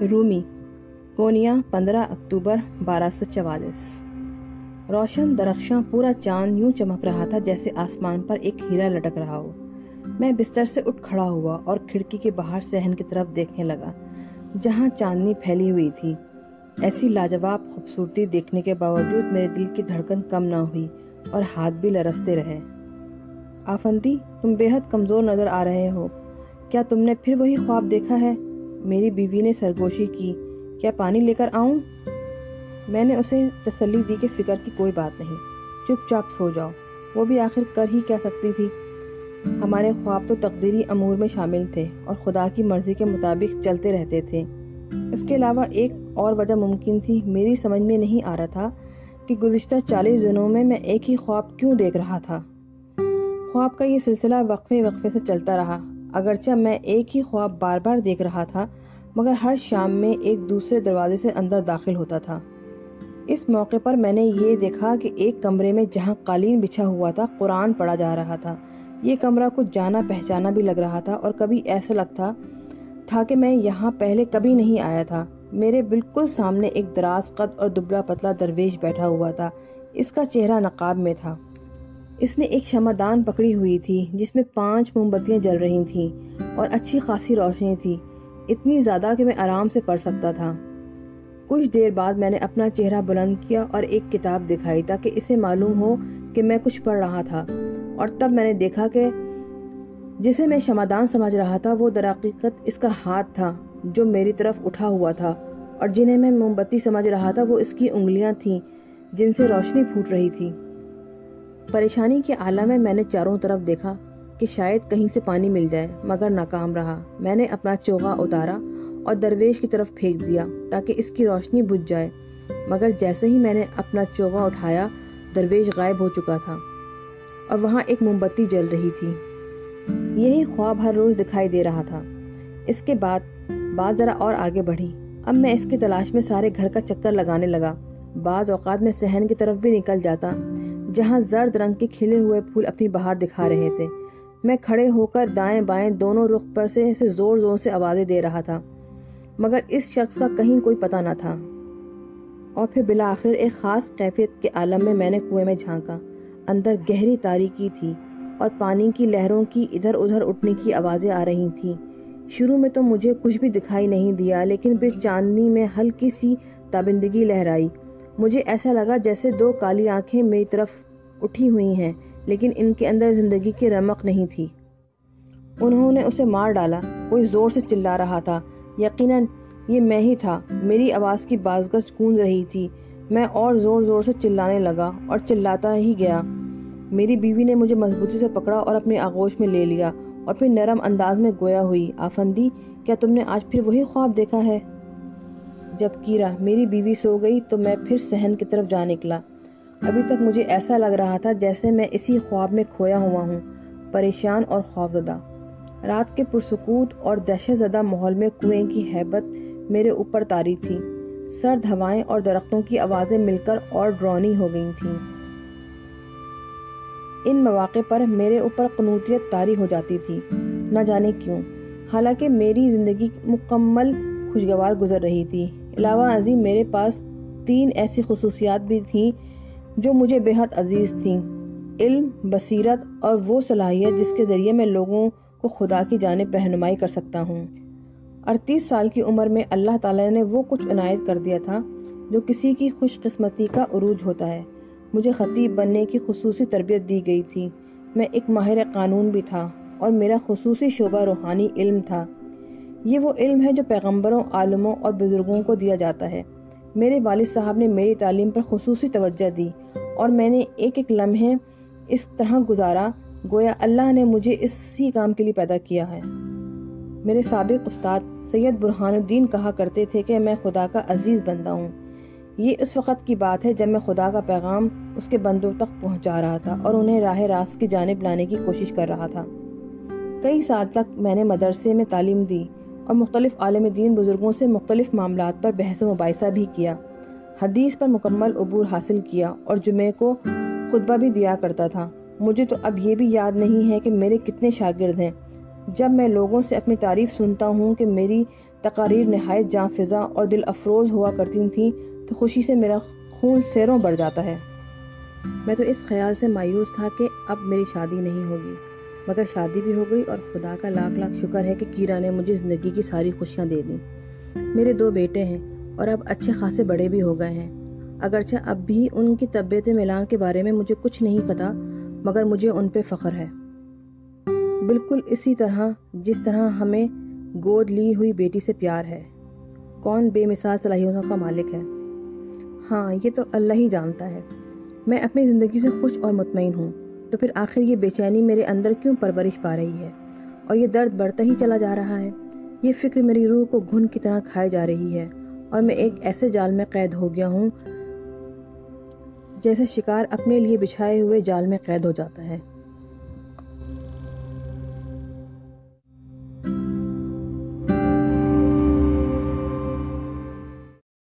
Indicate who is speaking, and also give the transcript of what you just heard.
Speaker 1: رومی، کونیا، 15 اکتوبر 1244۔ روشن درخشاں پورا چاند یوں چمک رہا تھا جیسے آسمان پر ایک ہیرا لٹک رہا ہو۔ میں بستر سے اٹھ کھڑا ہوا اور کھڑکی کے باہر صحن کی طرف دیکھنے لگا جہاں چاندنی پھیلی ہوئی تھی۔ ایسی لاجواب خوبصورتی دیکھنے کے باوجود میرے دل کی دھڑکن کم نہ ہوئی اور ہاتھ بھی لرزتے رہے۔ آفندی، تم بے حد کمزور نظر آ رہے ہو، کیا تم نے پھر وہی خواب دیکھا ہے؟ میری بیوی نے سرگوشی کی۔ کیا پانی لے کر آؤں؟ میں نے اسے تسلی دی کہ فکر کی کوئی بات نہیں، چپ چاپ سو جاؤ۔ وہ بھی آخر کر ہی کیا سکتی تھی؟ ہمارے خواب تو تقدیری امور میں شامل تھے اور خدا کی مرضی کے مطابق چلتے رہتے تھے۔ اس کے علاوہ ایک اور وجہ ممکن تھی، میری سمجھ میں نہیں آ رہا تھا کہ گزشتہ 40 دنوں میں ایک ہی خواب کیوں دیکھ رہا تھا۔ خواب کا یہ سلسلہ وقفے وقفے سے چلتا رہا، اگرچہ میں ایک ہی خواب بار بار دیکھ رہا تھا، مگر ہر شام میں ایک دوسرے دروازے سے اندر داخل ہوتا تھا۔ اس موقع پر میں نے یہ دیکھا کہ ایک کمرے میں جہاں قالین بچھا ہوا تھا، قرآن پڑھا جا رہا تھا۔ یہ کمرہ کچھ جانا پہچانا بھی لگ رہا تھا اور کبھی ایسا لگتا تھا کہ میں یہاں پہلے کبھی نہیں آیا تھا۔ میرے بالکل سامنے ایک دراز قد اور دبلا پتلا درویش بیٹھا ہوا تھا۔ اس کا چہرہ نقاب میں تھا۔ اس نے ایک شمعدان پکڑی ہوئی تھی جس میں 5 موم بتیاں جل رہی تھیں اور اچھی خاصی روشنی تھی، اتنی زیادہ کہ میں آرام سے پڑھ سکتا تھا۔ کچھ دیر بعد میں نے اپنا چہرہ بلند کیا اور ایک کتاب دکھائی تاکہ اسے معلوم ہو کہ میں کچھ پڑھ رہا تھا، اور تب میں نے دیکھا کہ جسے میں شمعدان سمجھ رہا تھا وہ درحقیقت اس کا ہاتھ تھا جو میری طرف اٹھا ہوا تھا، اور جنہیں میں موم بتی سمجھ رہا تھا وہ اس کی انگلیاں تھیں جن سے روشنی پھوٹ رہی تھی۔ پریشانی کے عالم میں نے چاروں طرف دیکھا کہ شاید کہیں سے پانی مل جائے، مگر ناکام رہا۔ میں نے اپنا چوغا اتارا اور درویش کی طرف پھینک دیا تاکہ اس کی روشنی بجھ جائے، مگر جیسے ہی میں نے اپنا چوغا اٹھایا درویش غائب ہو چکا تھا اور وہاں ایک موم بتی جل رہی تھی۔ یہی خواب ہر روز دکھائی دے رہا تھا۔ اس کے بعد بات ذرا اور آگے بڑھی۔ اب میں اس کی تلاش میں سارے گھر کا چکر لگانے لگا۔ بعض اوقات میں صحن کی طرف بھی نکل جاتا جہاں زرد رنگ کے کھلے ہوئے پھول اپنی بہار دکھا رہے تھے۔ میں کھڑے ہو کر دائیں بائیں دونوں رخ پر سے زور زور سے آوازیں دے رہا تھا، مگر اس شخص کا کہیں کوئی پتہ نہ تھا۔ اور پھر بالآخر ایک خاص کیفیت کے عالم میں نے کنویں میں جھانکا۔ اندر گہری تاریکی تھی اور پانی کی لہروں کی ادھر ادھر اٹھنے کی آوازیں آ رہی تھیں۔ شروع میں تو مجھے کچھ بھی دکھائی نہیں دیا، لیکن پھر چاندنی میں ہلکی سی تابندگی لہرائی۔ مجھے ایسا لگا جیسے 2 کالی آنکھیں میری طرف اٹھی ہوئی ہیں، لیکن ان کے اندر زندگی کی رمق نہیں تھی۔ انہوں نے اسے مار ڈالا۔ کوئی زور سے چلا رہا تھا، یقیناً یہ میں ہی تھا۔ میری آواز کی بازگشت گونج رہی تھی۔ میں اور زور زور سے چلانے لگا اور چلاتا ہی گیا۔ میری بیوی نے مجھے مضبوطی سے پکڑا اور اپنے آغوش میں لے لیا اور پھر نرم انداز میں گویا ہوئی، آفندی، کیا تم نے آج پھر وہی خواب دیکھا ہے؟ جب کیرا میری بیوی سو گئی تو میں پھر صحن کی طرف جا نکلا۔ ابھی تک مجھے ایسا لگ رہا تھا جیسے میں اسی خواب میں کھویا ہوا ہوں، پریشان اور خوفزدہ۔ رات کے پرسکوت اور دہشت زدہ ماحول میں کنویں کی ہیبت میرے اوپر طاری تھی۔ سرد ہوائیں اور درختوں کی آوازیں مل کر اور ڈراؤنی ہو گئی تھیں۔ ان مواقع پر میرے اوپر قنوطیت طاری ہو جاتی تھی، نہ جانے کیوں، حالانکہ میری زندگی مکمل خوشگوار گزر رہی تھی۔ علاوہ ازیں میرے پاس 3 ایسی خصوصیات بھی تھیں جو مجھے بے حد عزیز تھیں: علم، بصیرت اور وہ صلاحیت جس کے ذریعے میں لوگوں کو خدا کی جانب رہنمائی کر سکتا ہوں۔ 38 سال کی عمر میں اللہ تعالیٰ نے وہ کچھ عنایت کر دیا تھا جو کسی کی خوش قسمتی کا عروج ہوتا ہے۔ مجھے خطیب بننے کی خصوصی تربیت دی گئی تھی۔ میں ایک ماہر قانون بھی تھا اور میرا خصوصی شعبہ روحانی علم تھا۔ یہ وہ علم ہے جو پیغمبروں، عالموں اور بزرگوں کو دیا جاتا ہے۔ میرے والد صاحب نے میری تعلیم پر خصوصی توجہ دی اور میں نے ایک ایک لمحے اس طرح گزارا گویا اللہ نے مجھے اسی کام کے لیے پیدا کیا ہے۔ میرے سابق استاد سید برہان الدین کہا کرتے تھے کہ میں خدا کا عزیز بندہ ہوں۔ یہ اس وقت کی بات ہے جب میں خدا کا پیغام اس کے بندوں تک پہنچا رہا تھا اور انہیں راہ راست کی جانب لانے کی کوشش کر رہا تھا۔ کئی سال تک میں نے مدرسے میں تعلیم دی اور مختلف عالم دین بزرگوں سے مختلف معاملات پر بحث و مباحثہ بھی کیا، حدیث پر مکمل عبور حاصل کیا اور جمعے کو خطبہ بھی دیا کرتا تھا۔ مجھے تو اب یہ بھی یاد نہیں ہے کہ میرے کتنے شاگرد ہیں۔ جب میں لوگوں سے اپنی تعریف سنتا ہوں کہ میری تقاریر نہایت جاں فضا اور دل افروز ہوا کرتی تھیں تو خوشی سے میرا خون سیروں بڑھ جاتا ہے۔ میں تو اس خیال سے مایوس تھا کہ اب میری شادی نہیں ہوگی، مگر شادی بھی ہو گئی اور خدا کا لاکھ لاکھ شکر ہے کہ کیرا نے مجھے زندگی کی ساری خوشیاں دے دیں۔ میرے 2 بیٹے ہیں اور اب اچھے خاصے بڑے بھی ہو گئے ہیں۔ اگرچہ اب بھی ان کی طبیعت ملان کے بارے میں مجھے کچھ نہیں پتا، مگر مجھے ان پہ فخر ہے، بالکل اسی طرح جس طرح ہمیں گود لی ہوئی بیٹی سے پیار ہے۔ کون بے مثال صلاحیتوں کا مالک ہے؟ ہاں، یہ تو اللہ ہی جانتا ہے۔ میں اپنی زندگی سے خوش اور مطمئن ہوں، تو پھر آخر یہ بے چینی میرے اندر کیوں پرورش پا رہی ہے، اور یہ درد بڑھتا ہی چلا جا رہا ہے؟ یہ فکر میری روح کو گھن کی طرح کھائے جا رہی ہے، اور میں ایک ایسے جال میں قید ہو گیا ہوں جیسے شکار اپنے لیے بچھائے ہوئے جال میں قید ہو جاتا ہے۔